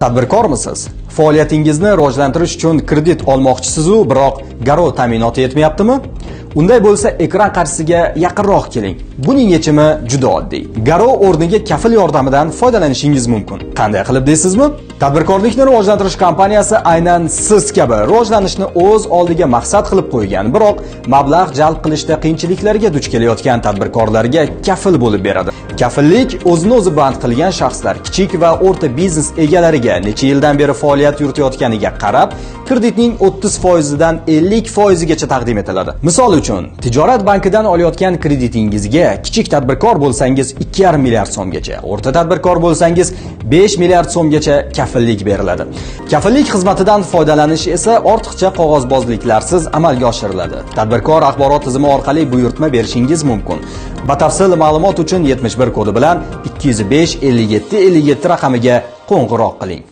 Tadbirkormisiz? Faoliyatingizni rivojlantirish uchun kredit olmoqchisiz-u, biroq garov ta'minoti yetmayaptimi? Unday bo'lsa, ekran qarshisiga yaqinroq keling. Buning yechimi juda oddiy. Garov o'rniga kafil yordamidan foydalanishingiz mumkin. Qanday qilib deysizmi? Tadbirkorlikni rivojlantirish kompaniyasi aynan siz kabi rivojlanishni o'z oldiga maqsad qilib qo'ygan, biroq mablag' jalb qilishda qiyinchiliklarga duch kelayotgan tadbirkorlarga kafil bo'lib beradi. Kafillik o'zini o'zi band qilgan shaxslar, kichik va o'rta biznes egalariga necha yildan beri faoliyat yuritayotganiga qarab, kreditning 30% dan 50% gacha taqdim etiladi. Misol uchun, tijorat bankidan olayotgan kreditingizga kichik tadbirkor bo'lsangiz 2,5 milliard so'mgacha, o'rta tadbirkor bo'lsangiz 5 milliard so'mgacha kafillik beriladi. Kafillik xizmatidan foydalanish esa ortiqcha qog'ozbozliklarsiz amalga oshiriladi. Tadbirkor axborot tizimi orqali buyurtma berishingiz mumkin. Batafsil ma'lumot uchun 71 kodi bilan 205 57 57 raqamiga qo'ng'iroq qiling.